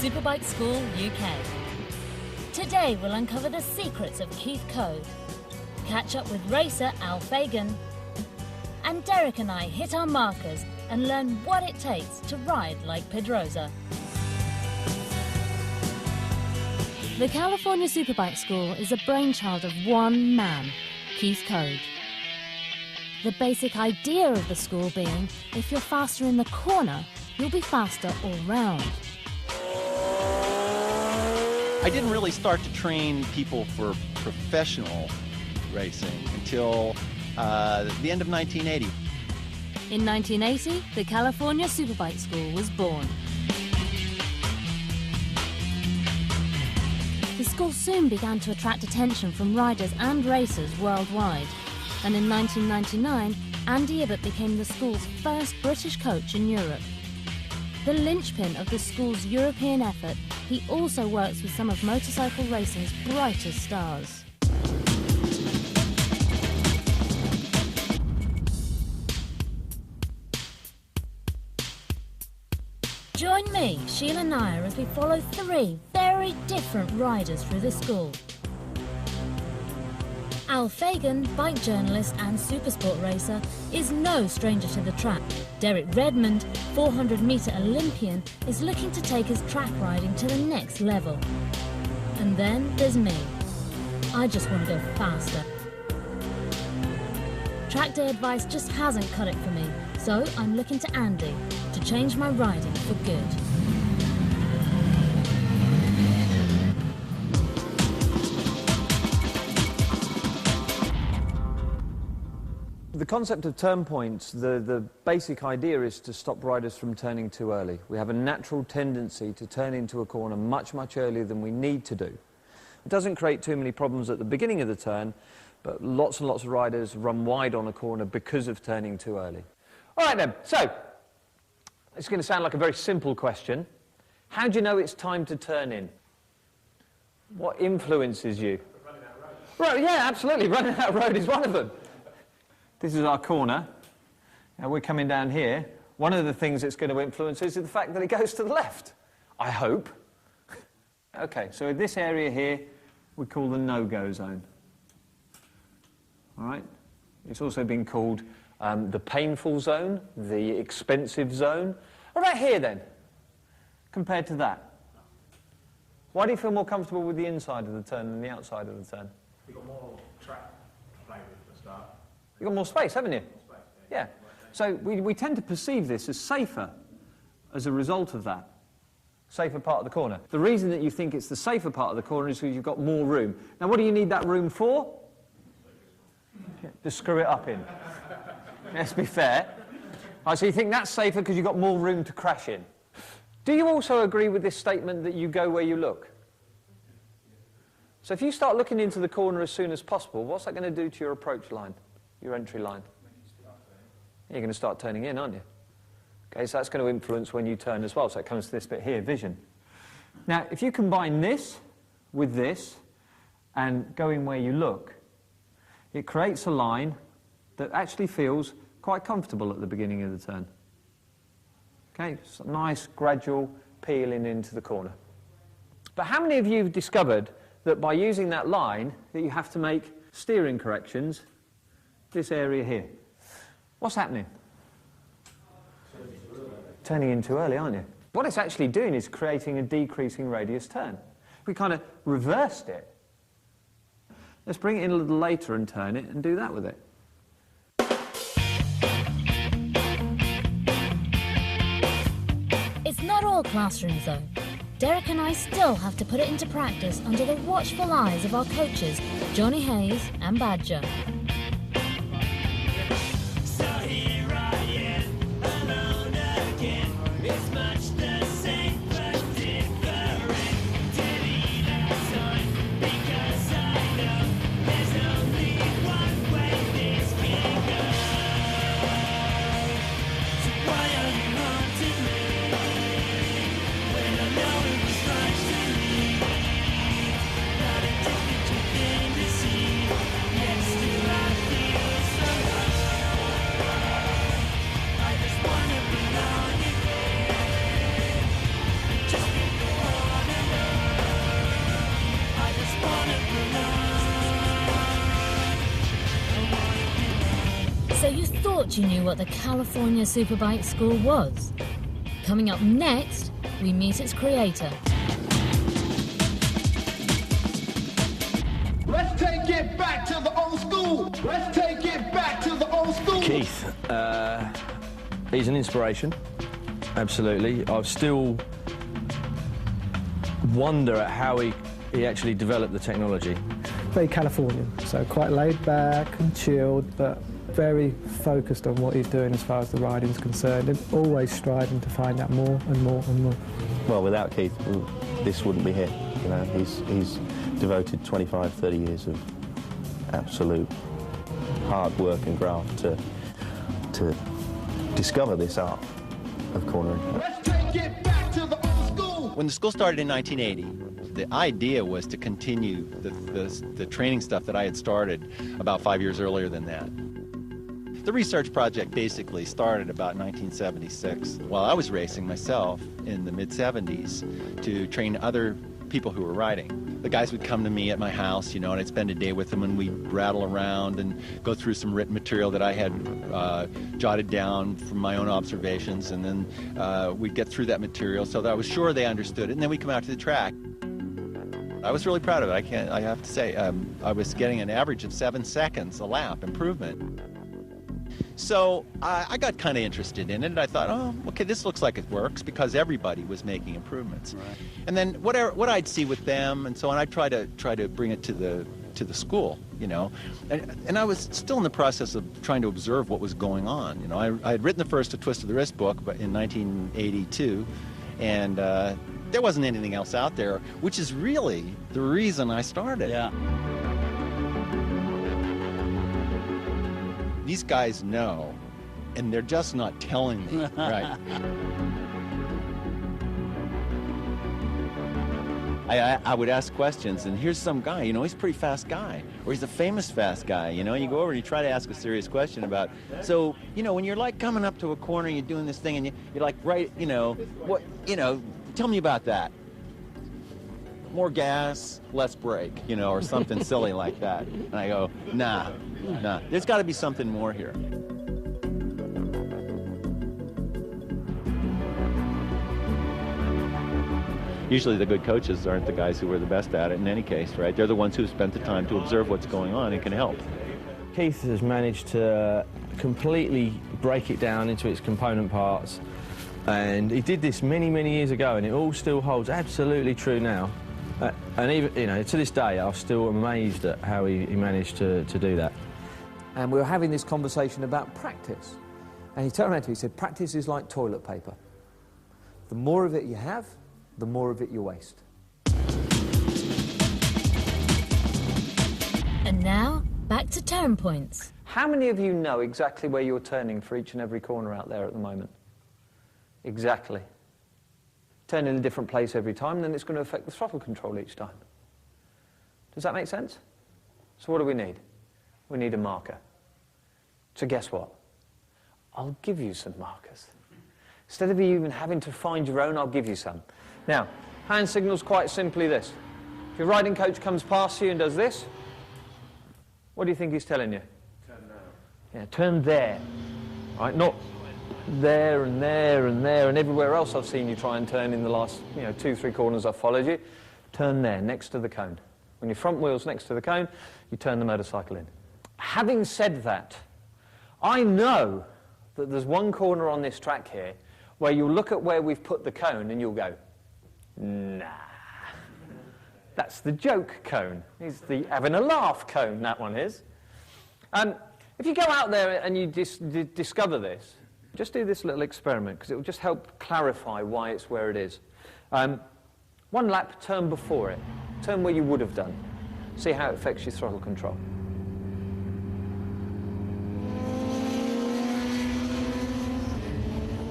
Superbike School UK. Today we'll uncover the secrets of Keith Code, catch up with racer Al Fagan, and Derek and I hit our markers and learn what it takes to ride like Pedrosa. The California Superbike School is a brainchild of one man, Keith Code. The basic idea of the school being, if you're faster in the corner, you'll be faster all round. I didn't really start to train people for professional racing until the end of 1980. In 1980, the California Superbike School was born. The school soon began to attract attention from riders and racers worldwide. And in 1999, Andy Ibbott became the school's first British coach in Europe. The linchpin of the school's European effort, he also works with some of motorcycle racing's brightest stars. Join me, Sheila Nair, as we follow three very different riders through the school. Al Fagan, bike journalist and supersport racer, is no stranger to the track. Derek Redmond, 400-metre Olympian, is looking to take his track riding to the next level. And then there's me. I just want to go faster. Track day advice just hasn't cut it for me, so I'm looking to Andy to change my riding for good. The concept of turn points, the basic idea is to stop riders from turning too early. We have a natural tendency to turn into a corner much, much earlier than we need to do. It doesn't create too many problems at the beginning of the turn, but lots and lots of riders run wide on a corner because of turning too early. All right then, so, it's going to sound like a very simple question. How do you know it's time to turn in? What influences you? Running out of road. Right, yeah, absolutely. Running out of road is one of them. This is our corner. Now we're coming down here. One of the things that's going to influence is the fact that it goes to the left, I hope. Okay, so in this area here, we call the no-go zone. All right? It's also been called the painful zone, the expensive zone. What about here then, compared to that? Why do you feel more comfortable with the inside of the turn than the outside of the turn? You've got more track to play with for a start. You've got more space, haven't you? More space, Yeah. So we tend to perceive this as safer as a result of that. Safer part of the corner. The reason that you think it's the safer part of the corner is because you've got more room. Now, what do you need that room for? Yeah, to screw it up in. Let's be fair. All right, so you think that's safer because you've got more room to crash in. Do you also agree with this statement that you go where you look? So if you start looking into the corner as soon as possible, what's that going to do to your approach line, your entry line? You're going to start turning in, aren't you? Okay, so that's going to influence when you turn as well. So it comes to this bit here, vision. Now, if you combine this with this and going where you look, it creates a line that actually feels quite comfortable at the beginning of the turn. Okay, it's a nice, gradual peeling into the corner. But how many of you have discovered that by using that line, that you have to make steering corrections this area here? What's happening? Turning in too early, aren't you? What it's actually doing is creating a decreasing radius turn. We kind of reversed it. Let's bring it in a little later and turn it and do that with it. It's not all classrooms though. Derek and I still have to put it into practice under the watchful eyes of our coaches, Johnny Hayes and Badger. Yes, thought you knew what the California Superbike School was. Coming up next, we meet its creator. Let's take it back to the old school. Let's take it back to the old school. Keith, he's an inspiration, absolutely. I still wonder at how he actually developed the technology. Very Californian, so quite laid back and chilled, but very focused on what he's doing as far as the riding's concerned, and always striving to find out more and more and more. Well, without Keith, this wouldn't be here. You know, he's devoted 25, 30 years of absolute hard work and graft to discover this art of cornering. Let's take it back to the old school. When the school started in 1980, the idea was to continue the training stuff that I had started about 5 years earlier than that. The research project basically started about 1976 while I was racing myself in the mid-70s to train other people who were riding. The guys would come to me at my house, you know, and I'd spend a day with them and we'd rattle around and go through some written material that I had jotted down from my own observations, and then we'd get through that material so that I was sure they understood it, and then we'd come out to the track. I was really proud of it, I have to say. I was getting an average of 7 seconds a lap improvement. So I got kind of interested in it, and I thought, oh, okay, this looks like it works, because everybody was making improvements. Right. And then what I'd see with them and so on, I'd try to bring it to the school, you know. And I was still in the process of trying to observe what was going on. You know, I had written the first A Twist of the Wrist book in 1982, and there wasn't anything else out there, which is really the reason I started. Yeah. These guys know, and they're just not telling me, right? I would ask questions, and here's some guy, you know, he's a pretty fast guy, or he's a famous fast guy, you know, and you go over and you try to ask a serious question about, so, you know, when you're like coming up to a corner, you're doing this thing, and you're like, right, you know, what, you know, tell me about that. More gas, less brake, you know, or something silly like that. And I go, nah, there's got to be something more here. Usually the good coaches aren't the guys who are the best at it in any case, right? They're the ones who spent the time to observe what's going on and can help. Keith has managed to completely break it down into its component parts, and he did this many, many years ago, and it all still holds absolutely true now. And even, you know, to this day, I'm still amazed at how he managed to do that. And we were having this conversation about practice. And he turned around to me and said, practice is like toilet paper. The more of it you have, the more of it you waste. And now, back to turn points. How many of you know exactly where you're turning for each and every corner out there at the moment? Exactly. Turn in a different place every time, then it's going to affect the throttle control each time. Does that make sense? So what do we need? We need a marker. So guess what? I'll give you some markers. Instead of you even having to find your own, I'll give you some. Now, hand signal's quite simply this. If your riding coach comes past you and does this, what do you think he's telling you? Turn there. Yeah, turn there. Right, not there and there and there and everywhere else I've seen you try and turn in the last, 2-3 corners I've followed you. Turn there, next to the cone. When your front wheel's next to the cone, you turn the motorcycle in. Having said that, I know that there's one corner on this track here where you'll look at where we've put the cone and you'll go, nah. That's the joke cone. It's the having a laugh cone, that one is. If you go out there and you discover this, just do this little experiment, because it will just help clarify why it's where it is. One lap, turn before it. Turn where you would have done. See how it affects your throttle control.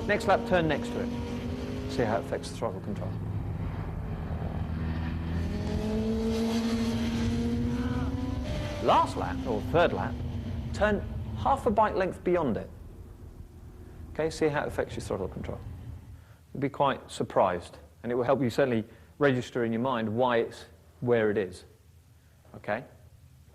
Next lap, turn next to it. See how it affects the throttle control. Last lap, or third lap, turn half a bike length beyond it. Okay, see how it affects your throttle control. You'll be quite surprised, and it will help you certainly register in your mind why it's where it is. Okay?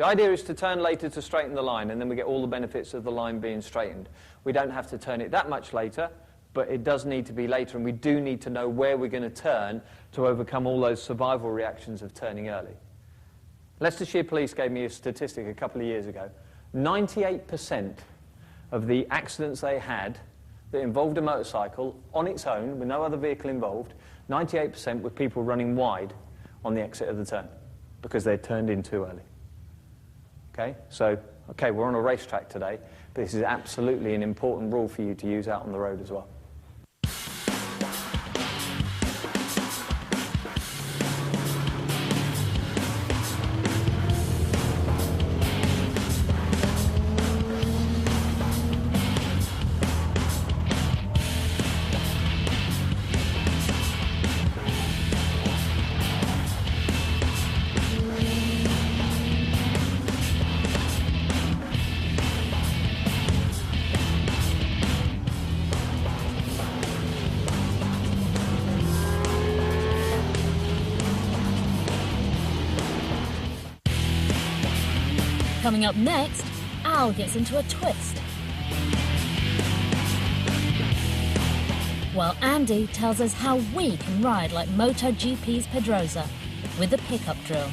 The idea is to turn later to straighten the line, and then we get all the benefits of the line being straightened. We don't have to turn it that much later, but it does need to be later, and we do need to know where we're going to turn to overcome all those survival reactions of turning early. Leicestershire Police gave me a statistic a couple of years ago. 98% of the accidents they had that involved a motorcycle on its own, with no other vehicle involved, 98% were people running wide on the exit of the turn because they'd turned in too early. Okay, so, okay, we're on a racetrack today, but this is absolutely an important rule for you to use out on the road as well. Coming up next, Al gets into a twist, while Andy tells us how we can ride like MotoGP's Pedrosa with the pickup drill.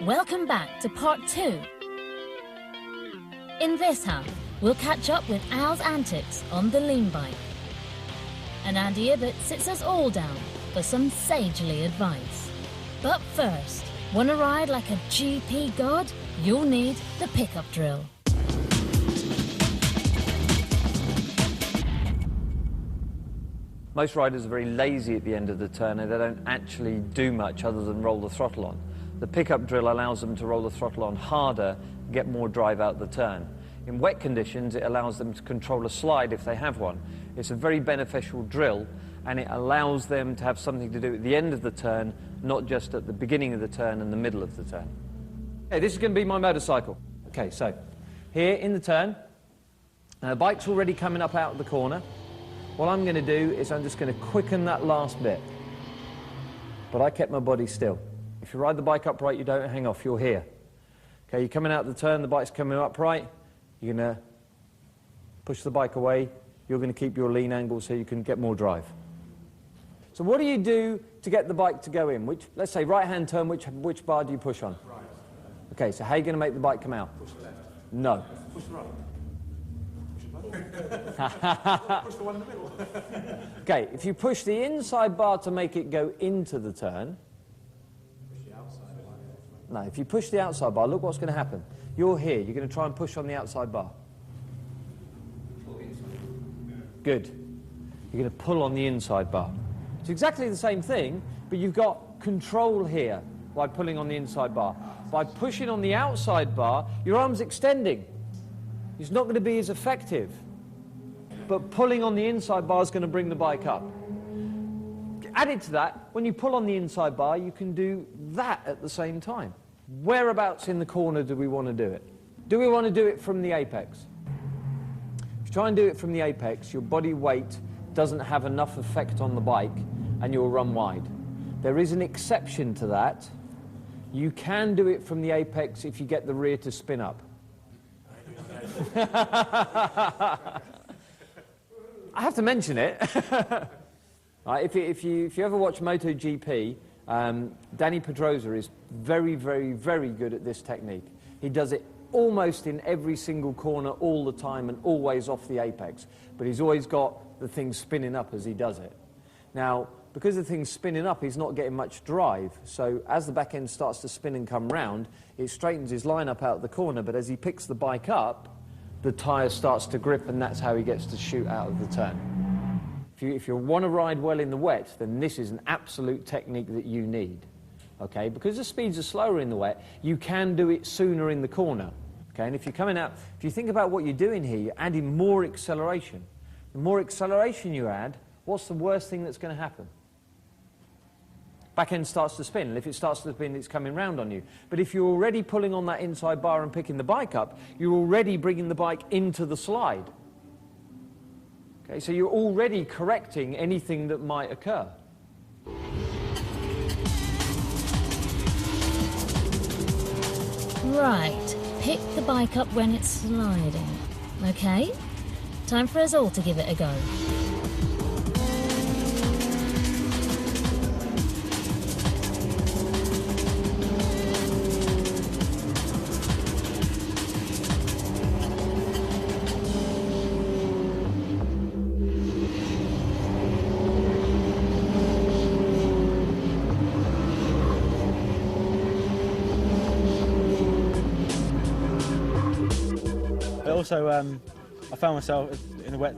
Welcome back to part 2. In this half, we'll catch up with Al's antics on the lean bike. And Andy Ibbott sits us all down for some sagely advice. But first, want to ride like a GP god? You'll need the pickup drill. Most riders are very lazy at the end of the turn, and they don't actually do much other than roll the throttle on. The pickup drill allows them to roll the throttle on harder, get more drive out the turn. In wet conditions, it allows them to control a slide if they have one. It's a very beneficial drill, and it allows them to have something to do at the end of the turn, not just at the beginning of the turn and the middle of the turn. Okay, this is going to be my motorcycle. Okay, so here in the turn, the bike's already coming up out of the corner. What I'm going to do is I'm just going to quicken that last bit. But I kept my body still. If you ride the bike upright, you don't hang off, you're here. Okay, you're coming out of the turn, the bike's coming upright, you're going to push the bike away. You're going to keep your lean angle so you can get more drive. So what do you do to get the bike to go in? Let's say right-hand turn, which bar do you push on? Right. Okay, so how are you going to make the bike come out? Push the left. No. Push the right. Push the one in the middle. Okay, if you push the inside bar to make it go into the turn. Push the outside bar. No, if you push the outside bar, look what's going to happen. You're here, you're going to try and push on the outside bar. Good. You're going to pull on the inside bar. It's exactly the same thing, but you've got control here by pulling on the inside bar. By pushing on the outside bar, your arm's extending. It's not going to be as effective. But pulling on the inside bar is going to bring the bike up. Added to that, when you pull on the inside bar, you can do that at the same time. Whereabouts in the corner do we want to do it? Do we want to do it from the apex? If you try and do it from the apex, your body weight doesn't have enough effect on the bike and you'll run wide. There is an exception to that. You can do it from the apex if you get the rear to spin up. I have to mention it. Right, if you ever watch MotoGP, Danny Pedrosa is very, very, very good at this technique. He does it almost in every single corner all the time and always off the apex. But he's always got the thing spinning up as he does it. Now, because the thing's spinning up, he's not getting much drive. So as the back end starts to spin and come round, it straightens his line up out of the corner. But as he picks the bike up, the tyre starts to grip, and that's how he gets to shoot out of the turn. If you want to ride well in the wet, then this is an absolute technique that you need. Okay, because the speeds are slower in the wet, you can do it sooner in the corner. Okay, and if you're coming out, if you think about what you're doing here, you're adding more acceleration. The more acceleration you add, what's the worst thing that's going to happen? Back end starts to spin, and if it starts to spin, it's coming round on you. But if you're already pulling on that inside bar and picking the bike up, you're already bringing the bike into the slide. Okay, so you're already correcting anything that might occur. Right, pick the bike up when it's sliding. Okay, time for us all to give it a go. Also, I found myself in the wet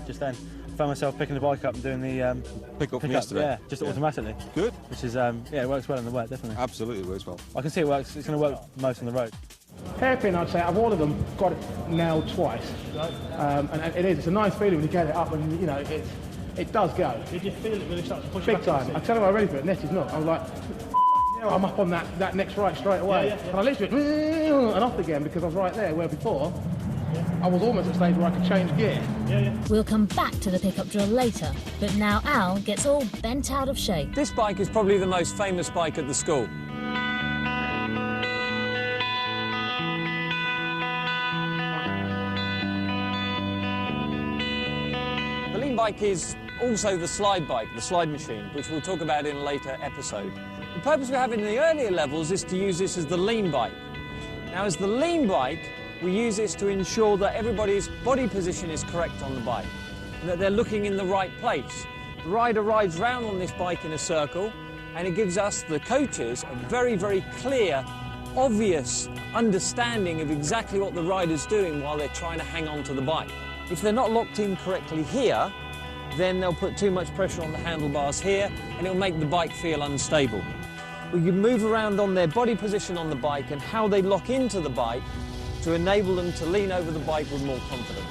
just then. I found myself picking the bike up and doing the pick up from yesterday. Yeah, just automatically. Good. Which is yeah, it works well in the wet, definitely. Absolutely works well. I can see it works. It's going to work most on the road. Hairpin, I'd say, I've all of them got it nailed twice. And it is. It's a nice feeling when you get it up and, you know, it does go. Did you feel it when it starts to push big time? I tell you, I'm ready for it. Nettie's not. I was like, I'm up on that next right straight away. And I literally and off again because I was right there, where before I was almost at a stage where I could change gear. We'll come back to the pickup drill later, but now Al gets all bent out of shape. This bike is probably the most famous bike at the school. The lean bike is also the slide bike, the slide machine, which we'll talk about in a later episode. The purpose we have in the earlier levels is to use this as the lean bike. Now, as the lean bike, we use this to ensure that everybody's body position is correct on the bike, and that they're looking in the right place. The rider rides round on this bike in a circle, and it gives us, the coaches, a very, very clear, obvious understanding of exactly what the rider's doing while they're trying to hang on to the bike. If they're not locked in correctly here, then they'll put too much pressure on the handlebars here, and it'll make the bike feel unstable. We can move around on their body position on the bike and how they lock into the bike to enable them to lean over the bike with more confidence.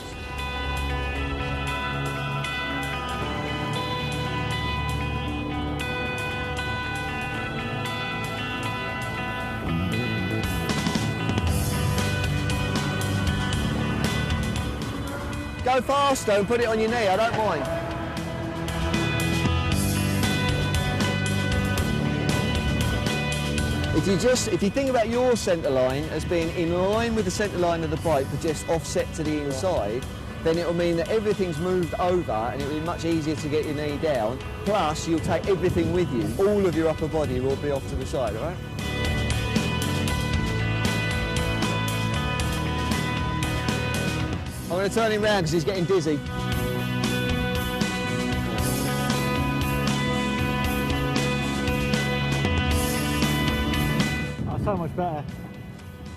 Go faster and put it on your knee, I don't mind. If you think about your centre line as being in line with the centre line of the bike but just offset to the inside, then it will mean that everything's moved over and it will be much easier to get your knee down. Plus, you'll take everything with you. All of your upper body will be off to the side, all right? I'm going to turn him round because he's getting dizzy. So much better.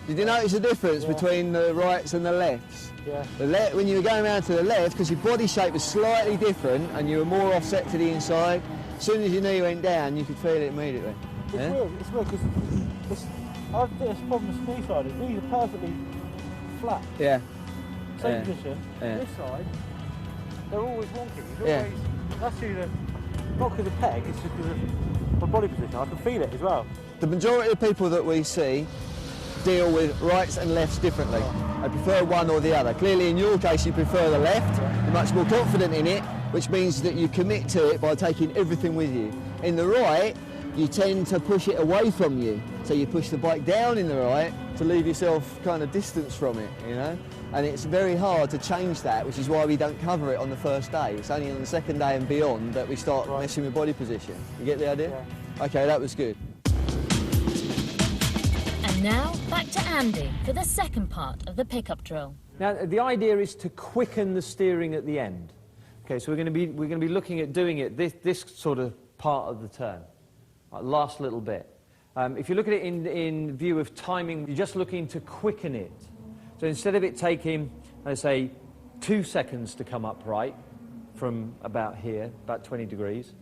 Did you notice the difference between the rights and the lefts? Yeah. When you were going around to the left, because your body shape was slightly different and you were more offset to the inside, as soon as your knee went down, you could feel it immediately. It's weird because I've got this problem with ski sliders. These are perfectly flat. Yeah. Same position. This side, they're always wonky. That's due to, not because of peg, it's just because of my body position. I can feel it as well. The majority of people that we see deal with rights and lefts differently. They prefer one or the other. Clearly, in your case, you prefer the left. You're much more confident in it, which means that you commit to it by taking everything with you. In the right, you tend to push it away from you. So you push the bike down in the right to leave yourself kind of distance from it, you know? And it's very hard to change that, which is why we don't cover it on the first day. It's only on the second day and beyond that we start messing with body position. You get the idea? Yeah. Okay, that was good. And now, back to Andy for the second part of the pickup drill. Now, the idea is to quicken the steering at the end. Okay, so we're going to be looking at doing it this sort of part of the turn, like last little bit. If you look at it in view of timing, you're just looking to quicken it. So instead of it taking, let's say, 2 seconds to come up right from about here, about 20 degrees,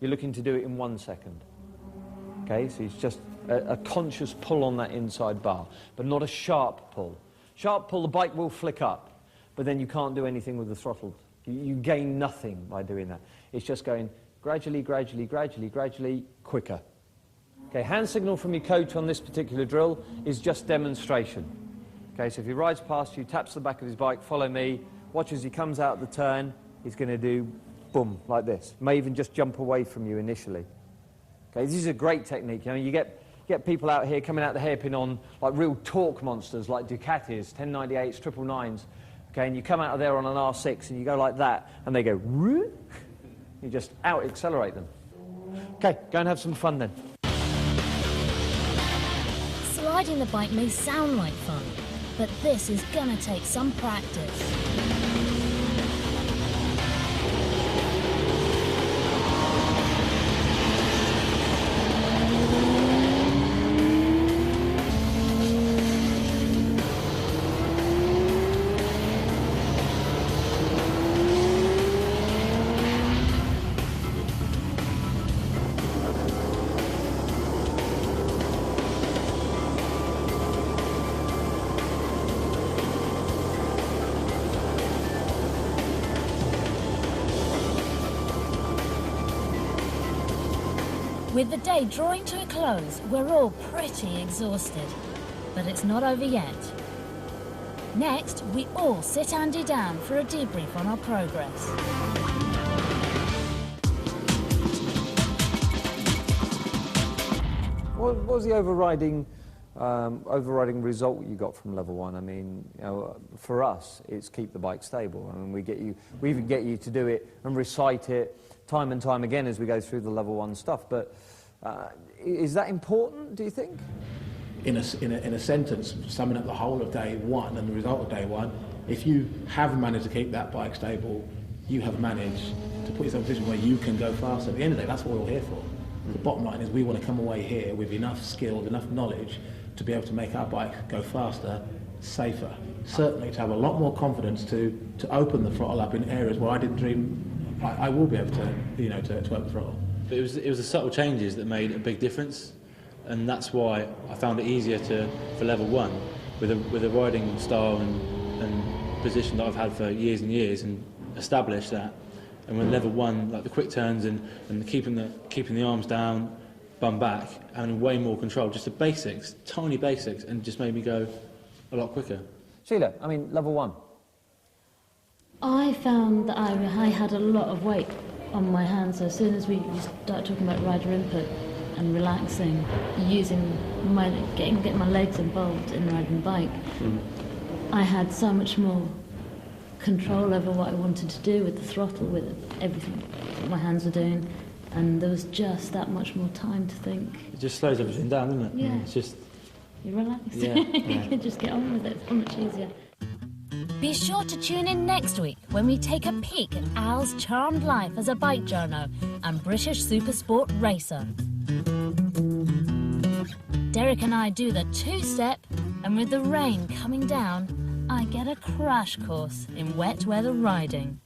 you're looking to do it in 1 second. Okay, so it's just a conscious pull on that inside bar, but not a sharp pull. Sharp pull, the bike will flick up, but then you can't do anything with the throttle. You gain nothing by doing that. It's just going gradually, gradually, gradually, gradually, quicker. Okay, hand signal from your coach on this particular drill is just demonstration. Okay, so if he rides past you, taps the back of his bike, follow me, watch as he comes out the turn, he's going to do boom, like this. May even just jump away from you initially. Okay, this is a great technique. You know, you get people out here coming out the hairpin on like real torque monsters like Ducatis, 1098s, 999s. Okay, and you come out of there on an R6 and you go like that, and they go, whoo, you just out-accelerate them. Okay, go and have some fun then. Sliding the bike may sound like fun, but this is gonna take some practice. With the day drawing to a close, we're all pretty exhausted. But it's not over yet. Next, we all sit Andy down for a debrief on our progress. What was the overriding result you got from level 1? I mean, you know, for us, it's keep the bike stable. I mean, we even get you to do it and recite it time and time again as we go through the level 1 stuff. But is that important, do you think? In a sentence, summing up the whole of day 1 and the result of day 1, if you have managed to keep that bike stable, you have managed to put yourself in a position where you can go faster. At the end of the day, that's what we're all here for. The bottom line is we want to come away here with enough skill, enough knowledge to be able to make our bike go faster, safer. Certainly to have a lot more confidence to open the throttle up in areas where I didn't dream I will be able to, you know, to open the throttle. But it was the subtle changes that made a big difference, and that's why I found it easier for level 1 with a riding style and position that I've had for years and years, and established that. And when level 1, like the quick turns and keeping the arms down, bum back, having way more control, just the basics, tiny basics, and just made me go a lot quicker. Sheila, I mean, level 1. I found that I had a lot of weight on my hands, so as soon as we start talking about rider input and relaxing, getting my legs involved in riding the bike, I had so much more control over what I wanted to do with the throttle, with everything that my hands were doing, and there was just that much more time to think. It just slows everything down, doesn't it? Yeah. It's just... You're relaxed. Yeah, You can just get on with it. It's so much easier. Be sure to tune in next week when we take a peek at Al's charmed life as a bike journo and British supersport racer. Derek and I do the two-step, and with the rain coming down, I get a crash course in wet weather riding.